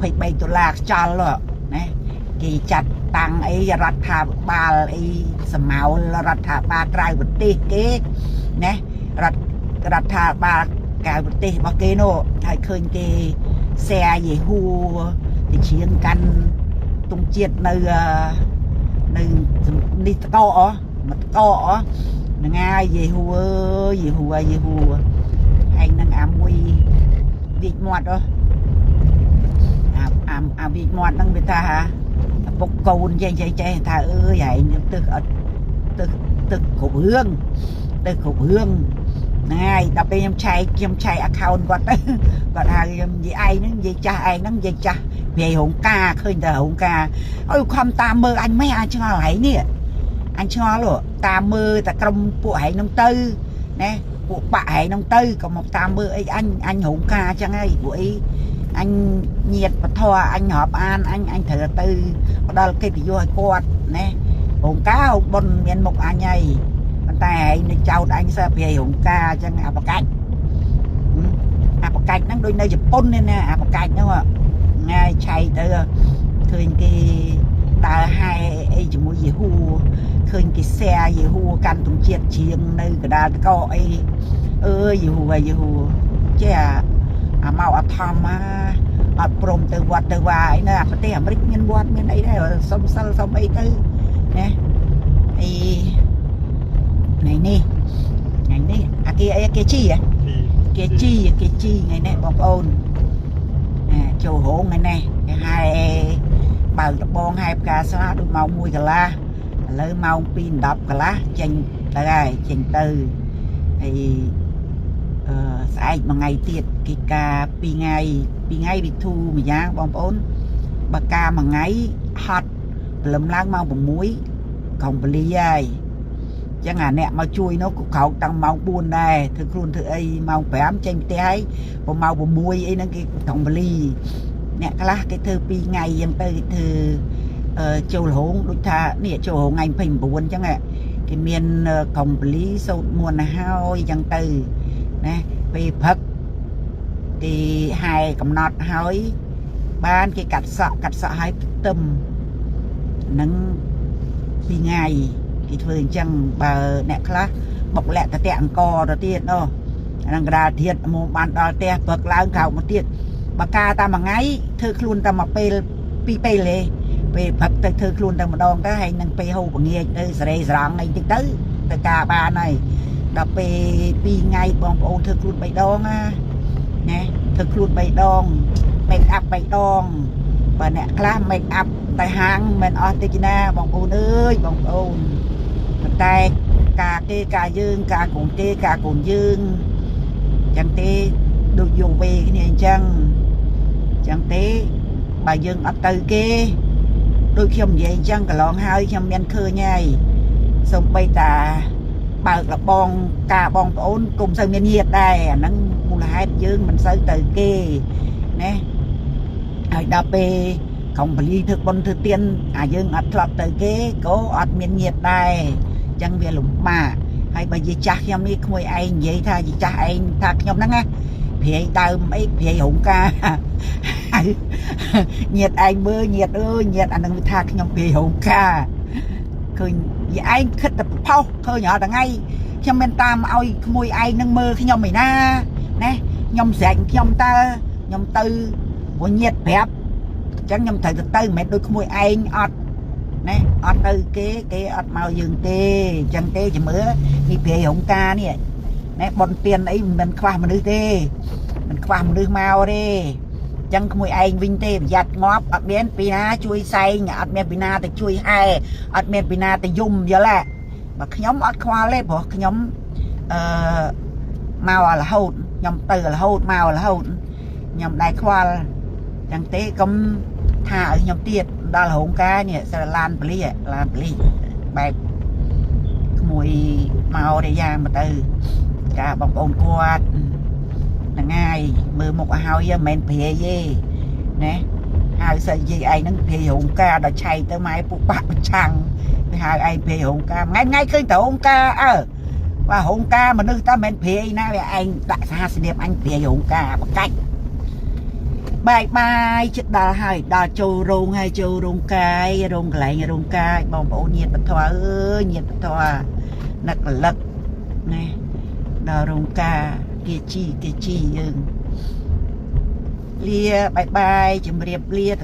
$23ចោលណាគេចាត់តាំងអីរដ្ឋាភិបាលអីសម្ៅរដ្ឋាភិបាលក្រៅប្រទេសគេណារដ្ឋាភិបាលក្រៅប្រទេសរបស់គេនោះហើយឃើញគេแชร์យេហូទៅជៀងកាន់ទុំជាតិនៅនេះតកមកតកហ្នឹងហើយយេហូអើយយេហូហើយនឹងអាមួយវិចមាត់អាវិចមាត់ហ្នឹងវាថាពុកកូនចេះថាអើយហើយទឹកគ្រប់រឿងហ្នឹងហើយដល់ពេលខ្ញុំឆែក account គាត់ទៅគាត់ហៅខ្ញុំនិយាយឯងហ្នឹងនិយាយចាស់ឯងហ្នឹងនិយាយចាស់វាយរោងការឃើញតែរោងការអើយខំតាមមើលអញមិនអញឆ្ងល់ហើយនេះអញឆ្ងល់តាមមើលតែក្រុមពួកហែងហ្នឹងទៅណាពួកបាក់ហែងហ្នឹងទៅក៏មកតាមមើលអីអញរោងការអញ្ចឹងហើយពួកអីអញញាតពធអញរាប់អានអញត្រូវទៅផ្ដល់កិត្តិយសឲ្យគាត់ណារោងការបុនមានមុខអញហើយតែឯងនៅចោតអញសើពីរោងការអញ្ចឹងអាបកាច់ហ្នឹងដូចនៅជប៉ុននេះណាអាបកាច់ហ្នឹងថ្ងៃឆៃទៅឃើញគេដើរហែអីជាមួយយេហូឃើញគេแชร์យេហូកាន់ទងជាតិជាងនៅកដាលតកអីអើយយេហូចេះអាមកអត់ធម្មអត់ព្រមទៅវត្តទៅវាយនៅប្រទេសអាមេរិកមានវត្តមានអីដែរសុំសិលសុំអីទៅណាអីថ្ងៃនេះអាគេជីថ្ងៃនេះបងប្អូនចូលរោងថ្ងៃនេះគេហែបើកដបងហែផ្កាស្លាដូចម៉ោង1កន្លះឥឡូវម៉ោង2:10កន្លះចេញទៅហើយចេញទៅហើយស្អែកមួយថ្ងៃទៀតគេការ2ថ្ងៃវិធូម្យ៉ាងបងប្អូនបើការមួយថ្ងៃហត់ព្រលឹមឡើងម៉ោង6កុំពលីហើយចឹងអាអ្នកមកជួយនោះក៏ក្រោកតាំងម៉ោង4ដែរធ្វើខ្លួនធ្វើអីម៉ោង5ចេញផ្ទះហើយព្រោះម៉ោង6អីហ្នឹងគេកុំពលីអ្នកខ្លះគេធ្វើ2ថ្ងៃចឹងទៅគេធ្វើចូលរោងដូចថានេះចូលរោងថ្ងៃ29ចឹងគេមានកុំពលីសូត្រមួនទៅហើយចឹងទៅណាពេលព្រឹកគេហែកំណត់ហើយបានគេកាត់សក់ឲ្យទឹមនឹង2ថ្ងៃគេធ្វើអញ្ចឹងបើអ្នកខ្លះបុកលាក់តាអង្គទៅទៀតនោះអានឹងកដាលទៀតមកបានដល់ផ្ទះព្រឹកឡើងក្រោកមកទៀតបើការតាមមួយថ្ងៃធ្វើខ្លួនតែមួយពេល2ពេលទេពេលព្រឹកទៅធ្វើខ្លួនតែម្ដងទៅហើយនឹងពេលហូបពងាចទៅសេរីស្រង់អីតិចទៅការបានហើយដល់ពេល2ថ្ងៃបងប្អូនធ្វើខ្លួន3ដងណាធ្វើខ្លួន3ដង make up 3ដងបើអ្នកខ្លះ make up តែហាងមិនអស់តិចណាបងប្អូនអើយបងប្អូនតែការគេការយើងការកូនគេការកូនយើងចឹងទេដូចយងវេគ្នាអញ្ចឹងទេបើយើងអត់ទៅគេដូចខ្ញុំនិយាយអញ្ចឹងកន្លងហើយខ្ញុំមានឃើញហើយសូម្បីតាបើកលបងការបងប្អូនគុំសូវមានញាតដែរអាហ្នឹងមូលហេតុយើងមិនសូវទៅគេណាហើយដល់ពេលកំពលីធ្វើបុណ្យធ្វើទានអាយើងអត់ធ្លាប់ទៅគេក៏អត់មានញាតដែរចឹងវាលំបាកហើយបើនិយាយចាស់ខ្ញុំនេះក្មួយឯងនិយាយថាចាស់ឯងថាខ្ញុំហ្នឹងណាព្រាយដើមអីព្រាយរោងការញាតឯងមើលញាតអើយញាតអានឹងវាថាខ្ញុំព្រាយរោងការឃើញនិយាយឯងគិតតែផុសឃើញរាល់ថ្ងៃខ្ញុំមិនតាមឲ្យក្មួយឯងនឹងមើលខ្ញុំឯណាណាខ្ញុំស្រែកខ្ញុំតើខ្ញុំទៅព្រោះញាតប្រាប់អញ្ចឹងខ្ញុំត្រូវទៅមិនមែនដូចក្មួយឯងអត់ណាអត់ទៅគេអត់មកយើងទេអញ្ចឹងទេចាំមើលនេះព្រាយរោងការនេះណាបនទៀនអីមិនខ្វះមនុស្សទេមិនខ្វះមនុស្សមកទេអញ្ចឹងក្មួយឯងវិញទេប្រយ័ត្នងាប់អត់មានពីណាជួយសែងអត់មានពីណាទៅជួយហែអត់មានពីណាទៅយំយល់ទេបើខ្ញុំអត់ខ្វល់ទេព្រោះខ្ញុំមករហូតខ្ញុំទៅរហូតមករហូតខ្ញុំដែរខ្វល់អញ្ចឹងទេកុំថាឲ្យខ្ញុំទៀតដល់រោងការនេះសាឡានប៉ូលីសបែបក្មួយមកតែយ៉ាងមកទៅចាបងប្អូនគាត់ហ្នឹងហើយមើលមុខឲ្យហើយមិនមែនព្រាយទេណាហើយសិយាយឯងហ្នឹងព្រាយរោងការដល់ឆៃទៅម៉ែពុកបាក់ប្រឆាំងទៅហៅឯងព្រាយរោងការថ្ងៃឃើញតែរោងការបាទរោងការមនុស្សតែមិនមែនព្រាយណាវាឯងដាក់សហសនាមអញព្រាយរោងការបកាច់ bài chết đà hai đà châu rong hai châu rong cái rong lại rong cái bong bổ nhiệt bật thoa ơi nhiệt bật thoa nặc lật nè đà rong ca kia chi lia bài chùm riệp lia